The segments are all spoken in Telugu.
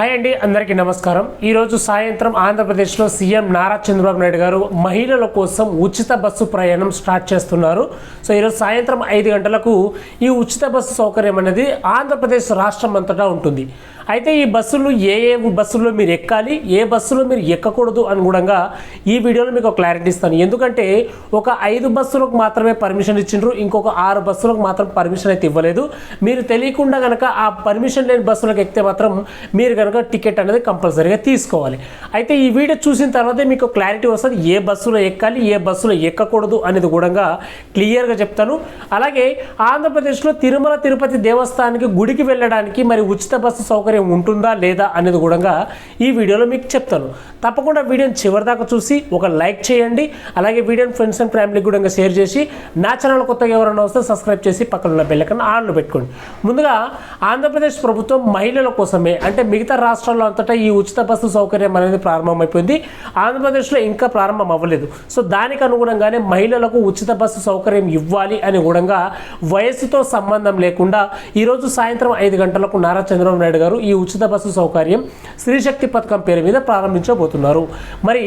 హాయ్ అండి, అందరికీ నమస్కారం. ఈరోజు సాయంత్రం ఆంధ్రప్రదేశ్లో సీఎం నారా చంద్రబాబు నాయుడు గారు మహిళల కోసం ఉచిత బస్సు ప్రయాణం స్టార్ట్ చేస్తున్నారు. సో ఈరోజు సాయంత్రం 5 గంటలకు ఈ ఉచిత బస్సు సౌకర్యం అనేది ఆంధ్రప్రదేశ్ రాష్ట్రం అంతటా ఉంటుంది. అయితే ఈ బస్సులు ఏ బస్సుల్లో మీరు ఎక్కాలి, ఏ బస్సులో మీరు ఎక్కకూడదు అని కూడా ఈ వీడియోలో మీకు క్లారిటీ ఇస్తాను. ఎందుకంటే ఒక 5 బస్సులకు మాత్రమే పర్మిషన్ ఇచ్చిండ్రు, ఇంకొక 6 బస్సులకు మాత్రం పర్మిషన్ అయితే ఇవ్వలేదు. మీరు తెలియకుండా కనుక ఆ పర్మిషన్ లేని బస్సులకు ఎక్కితే మాత్రం మీరు కనుక టికెట్ అనేది కంపల్సరీగా తీసుకోవాలి. అయితే ఈ వీడియో చూసిన తర్వాతే మీకు క్లారిటీ వస్తుంది, ఏ బస్సులో ఎక్కాలి, ఏ బస్సులో ఎక్కకూడదు అనేది కూడా క్లియర్గా చెప్తాను. అలాగే ఆంధ్రప్రదేశ్లో తిరుమల తిరుపతి దేవస్థానానికి గుడికి వెళ్ళడానికి మరి ఉచిత బస్సు సౌకర్యం ఉంటుందా లేదా అనేది కూడా ఈ వీడియోలో మీకు చెప్తాను. తప్పకుండా వీడియోని చివరిదాకా చూసి ఒక లైక్ చేయండి. అలాగే వీడియోని ఫ్రెండ్స్ అండ్ ఫ్యామిలీకి కూడా షేర్ చేసి నా ఛానల్ కొత్తగా ఎవరైనా వస్తే సబ్స్క్రైబ్ చేసి పక్కన ఉన్న బెల్ ఐకాన్ ఆన్లో పెట్టుకోండి. ముందుగా ఆంధ్రప్రదేశ్ ప్రభుత్వం మహిళల కోసమే అంటే మిగతా రాష్ట్రాల్లో అంతటా ఈ ఉచిత బస్సు సౌకర్యం అనేది ప్రారంభమైపోయింది. ఆంధ్రప్రదేశ్లో ఇంకా ప్రారంభం అవ్వలేదు. సో దానికి అనుగుణంగానే మహిళలకు ఉచిత బస్సు సౌకర్యం ఇవ్వాలి అని కూడా వయస్సుతో సంబంధం లేకుండా ఈరోజు సాయంత్రం 5 గంటలకు నారా చంద్రబాబు నాయుడు గారు ఈ ఉచిత బస్సు సౌకర్యం స్త్రీశక్తి పథకం పేరు మీద ప్రారంభించబోతున్నారు. మరి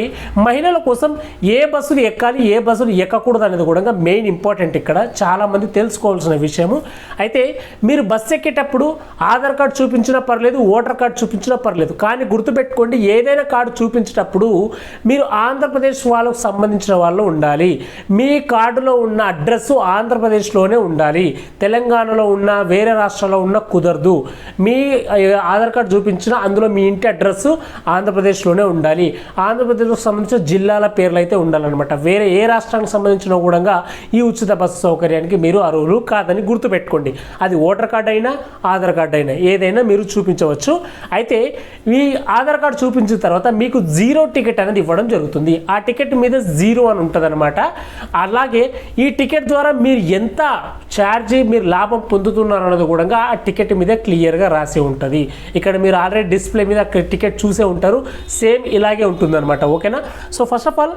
మహిళల కోసం ఏ బస్సులు ఎక్కాలి, ఏ బస్సులు ఎక్కకూడదు అనేది కూడా మెయిన్ ఇంపార్టెంట్. ఇక్కడ చాలామంది తెలుసుకోవాల్సిన విషయము. అయితే మీరు బస్సు ఎక్కేటప్పుడు ఆధార్ కార్డు చూపించినా పర్లేదు, ఓటర్ కార్డు చూపించినా పర్లేదు, కానీ గుర్తుపెట్టుకోండి, ఏదైనా కార్డు చూపించేటప్పుడు మీరు ఆంధ్రప్రదేశ్ వాళ్ళకు సంబంధించిన వాళ్ళు ఉండాలి. మీ కార్డులో ఉన్న అడ్రస్ ఆంధ్రప్రదేశ్లోనే ఉండాలి. తెలంగాణలో ఉన్న వేరే రాష్ట్రాల్లో ఉన్న కుదరదు. మీ ఆధార్ కార్డు చూపించిన అందులో మీ ఇంటి అడ్రస్ ఆంధ్రప్రదేశ్లోనే ఉండాలి. ఆంధ్రప్రదేశ్కు సంబంధించిన జిల్లాల పేర్లు అయితే ఉండాలన్నమాట. వేరే ఏ రాష్ట్రానికి సంబంధించిన కూడా ఈ ఉచిత బస్సు సౌకర్యానికి మీరు అర్హులు కాదని గుర్తుపెట్టుకోండి. అది ఓటర్ కార్డు అయినా ఆధార్ కార్డు అయినా ఏదైనా మీరు చూపించవచ్చు. అయితే మీ ఆధార్ కార్డు చూపించిన తర్వాత మీకు 0 టికెట్ అనేది ఇవ్వడం జరుగుతుంది. ఆ టికెట్ మీద 0 అని ఉంటుంది అనమాట. అలాగే ఈ టికెట్ ద్వారా మీరు ఎంత ఛార్జీ మీరు లాభం పొందుతున్నారు అన్నది కూడా ఆ టికెట్ మీద క్లియర్గా రాసి ఉంటుంది. ఇక్కడ మీరు ఆల్రెడీ డిస్ప్లే మీద టికెట్ చూసే ఉంటారు. సేమ్ ఇలాగే ఉంటుందన్నమాట. ఓకేనా? సో ఫస్ట్ ఆఫ్ ఆల్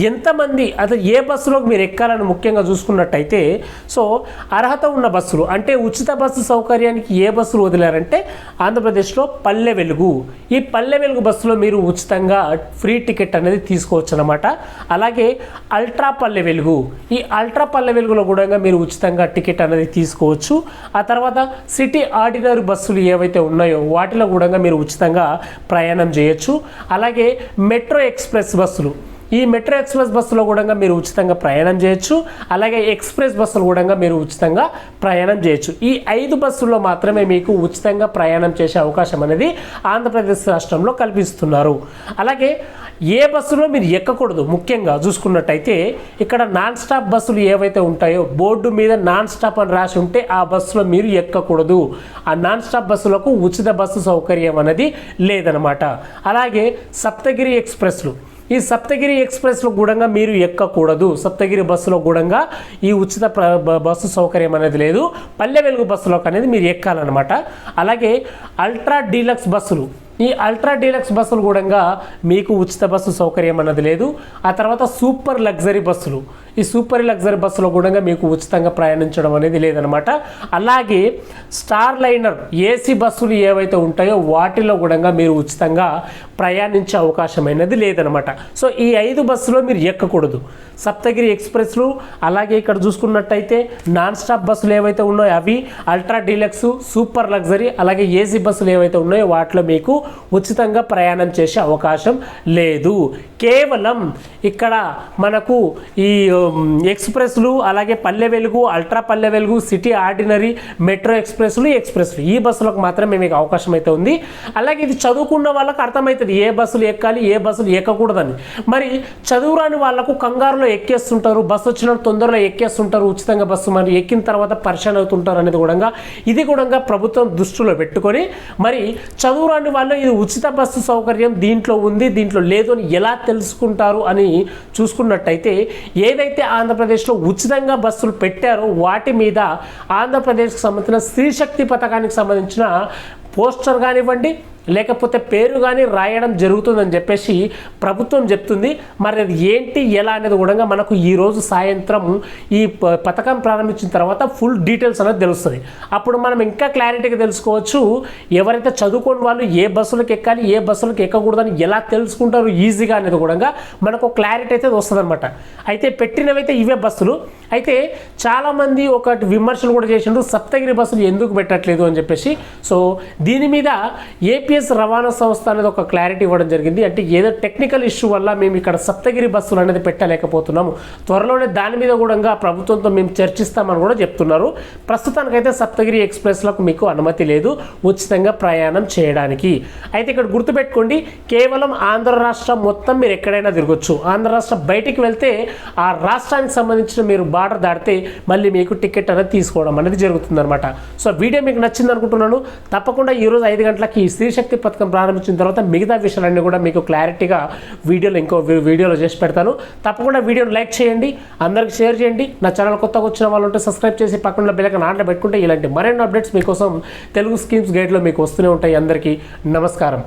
ఎంతమంది అసలు ఏ బస్సులోకి మీరు ఎక్కాలని ముఖ్యంగా చూసుకున్నట్టయితే, సో అర్హత ఉన్న బస్సులు అంటే ఉచిత బస్సు సౌకర్యానికి ఏ బస్సులు వదిలారంటే ఆంధ్రప్రదేశ్లో పల్లె వెలుగు. ఈ పల్లె వెలుగు బస్సులో మీరు ఉచితంగా ఫ్రీ టికెట్ అనేది తీసుకోవచ్చు అనమాట. అలాగే అల్ట్రా పల్లె వెలుగు, ఈ అల్ట్రా పల్లె వెలుగులో కూడా మీరు ఉచితంగా టికెట్ అనేది తీసుకోవచ్చు. ఆ తర్వాత సిటీ ఆర్డినరీ బస్సులు ఏవైతే ఉన్నాయో వాటిలో కూడా మీరు ఉచితంగా ప్రయాణం చేయొచ్చు. అలాగే మెట్రో ఎక్స్ప్రెస్ బస్సులు, ఈ మెట్రో ఎక్స్ప్రెస్ బస్సులో కూడా మీరు ఉచితంగా ప్రయాణం చేయొచ్చు. అలాగే ఎక్స్ప్రెస్ బస్సులు కూడా మీరు ఉచితంగా ప్రయాణం చేయొచ్చు. ఈ 5 బస్సుల్లో మాత్రమే మీకు ఉచితంగా ప్రయాణం చేసే అవకాశం అనేది ఆంధ్రప్రదేశ్ రాష్ట్రంలో కల్పిస్తున్నారు. అలాగే ఏ బస్సులో మీరు ఎక్కకూడదు ముఖ్యంగా చూసుకున్నట్టయితే, ఇక్కడ నాన్ స్టాప్ బస్సులు ఏవైతే ఉంటాయో బోర్డు మీద నాన్ స్టాప్ అని రాసి ఉంటే ఆ బస్సులో మీరు ఎక్కకూడదు. ఆ నాన్ స్టాప్ బస్సులకు ఉచిత బస్సు సౌకర్యం అనేది లేదనమాట. అలాగే సప్తగిరి ఎక్స్ప్రెస్లు, ఈ సప్తగిరి ఎక్స్ప్రెస్లో కూడా మీరు ఎక్కకూడదు. సప్తగిరి బస్సులో కూడా ఈ ఉచిత బస్సు సౌకర్యం అనేది లేదు. పల్లె వెలుగు బస్సులోకి అనేది మీరు ఎక్కాలన్నమాట. అలాగే అల్ట్రా డీలక్స్ బస్సులు, ఈ అల్ట్రా డీలక్స్ బస్సులు కూడా మీకు ఉచిత బస్సు సౌకర్యం అన్నది లేదు. ఆ తర్వాత సూపర్ లగ్జరీ బస్సులు, ఈ సూపర్ లగ్జరీ బస్సులో కూడా మీకు ఉచితంగా ప్రయాణించడం అనేది లేదనమాట. అలాగే స్టార్ లైనర్ ఏసీ బస్సులు ఏవైతే ఉంటాయో వాటిలో కూడా మీరు ఉచితంగా ప్రయాణించే అవకాశం అనేది లేదనమాట. సో ఈ 5 బస్సులో మీరు ఎక్కకూడదు. సప్తగిరి ఎక్స్ప్రెస్లు, అలాగే ఇక్కడ చూసుకున్నట్టయితే నాన్ స్టాప్ బస్సులు ఏవైతే ఉన్నాయో అవి, అల్ట్రా డీలక్స్, సూపర్ లగ్జరీ, అలాగే ఏసీ బస్సులు ఏవైతే ఉన్నాయో వాటిలో మీకు ఉచితంగా ప్రయాణం చేసే అవకాశం లేదు. కేవలం ఇక్కడ మనకు ఈ ఎక్స్ప్రెస్లు, అలాగే Palle Velugu, ultra Palle Velugu, city ordinary, metro ఎక్స్ప్రెస్లు ఈ బస్సులకు మాత్రమే మీకు అవకాశం అయితే ఉంది. అలాగే ఇది చదువుకున్న వాళ్ళకు అర్థమవుతుంది ఏ బస్సులు ఎక్కాలి, ఏ బస్సులు ఎక్కకూడదని. మరి చదువురాని వాళ్ళకు కంగారులో ఎక్కేస్తుంటారు, బస్సు వచ్చిన తొందరలో ఎక్కేస్తుంటారు ఉచితంగా బస్సు, మరి ఎక్కిన తర్వాత పరిచయం అవుతుంటారు అనేది కూడా ప్రభుత్వం దృష్టిలో పెట్టుకొని మరి చదువురాని వాళ్ళు ఇది ఉచిత బస్సు సౌకర్యం దీంట్లో ఉంది దీంట్లో లేదు అని ఎలా తెలుసుకుంటారు అని చూసుకున్నట్టయితే, ఏదైతే ఆంధ్రప్రదేశ్లో ఉచితంగా బస్సులు పెట్టారో వాటి మీద ఆంధ్రప్రదేశ్కి సంబంధించిన స్త్రీశక్తి పథకానికి సంబంధించిన పోస్టర్ కానివ్వండి, లేకపోతే పేరు కానీ రాయడం జరుగుతుందని చెప్పేసి ప్రభుత్వం చెప్తుంది. మరి అది ఏంటి ఎలా అనేది కూడా మనకు ఈరోజు సాయంత్రం ఈ పథకం ప్రారంభించిన తర్వాత ఫుల్ డీటెయిల్స్ అనేది తెలుస్తుంది. అప్పుడు మనం ఇంకా క్లారిటీగా తెలుసుకోవచ్చు. ఎవరైతే చదువుకోని వాళ్ళు ఏ బస్సులకు ఎక్కాలి, ఏ బస్సులకు ఎక్కకూడదని ఎలా తెలుసుకుంటారు ఈజీగా అనేది కూడా మనకు క్లారిటీ అయితే వస్తుంది అనమాట. అయితే పెట్టినవైతే ఇవే బస్సులు. అయితే చాలామంది ఒకటి విమర్శలు కూడా చేసిండ్రు, సప్తగిరి బస్సులు ఎందుకు పెట్టట్లేదు అని చెప్పేసి. సో దీని మీద ఏపీఎస్ రవాణా సంస్థ అనేది ఒక క్లారిటీ ఇవ్వడం జరిగింది. అంటే ఏదో టెక్నికల్ ఇష్యూ వల్ల మేము ఇక్కడ సప్తగిరి బస్సులు అనేది పెట్టలేకపోతున్నాము, త్వరలోనే దాని మీద కూడా ప్రభుత్వంతో మేము చర్చిస్తామని కూడా చెప్తున్నారు. ప్రస్తుతానికైతే సప్తగిరి ఎక్స్ప్రెస్లకు మీకు అనుమతి లేదు ఉచితంగా ప్రయాణం చేయడానికి. అయితే ఇక్కడ గుర్తుపెట్టుకోండి, కేవలం ఆంధ్ర రాష్ట్రం మొత్తం మీరు ఎక్కడైనా తిరగొచ్చు. ఆంధ్ర రాష్ట్రం బయటికి వెళ్తే ఆ రాష్ట్రానికి సంబంధించిన మీరు బార్డర్ దాటితే మళ్ళీ మీకు టికెట్ అనేది తీసుకోవడం అనేది జరుగుతుందన్నమాట. సో వీడియో మీకు నచ్చింది అనుకుంటున్నాను. తప్పకుండా ఈరోజు 5 గంటలకి స్త్రీ శక్తి పథకం ప్రారంభించిన తర్వాత మిగతా విషయాలన్నీ కూడా మీకు క్లారిటీగా ఇంకో వీడియోలో చేసి పెడతాను. తప్పకుండా వీడియోని లైక్ చేయండి, అందరికి షేర్ చేయండి. నా ఛానల్ కొత్తగా వచ్చిన వాళ్ళు ఉంటే సబ్స్క్రైబ్ చేసి పక్కన బెల్ ఐకాన్ ఆన్లో పెట్టుకుంటే ఇలాంటి మరిన్ని అప్డేట్స్ మీకోసం తెలుగు స్కీమ్స్ గైడ్లో మీకు వస్తూనే ఉంటాయి. అందరికీ నమస్కారం.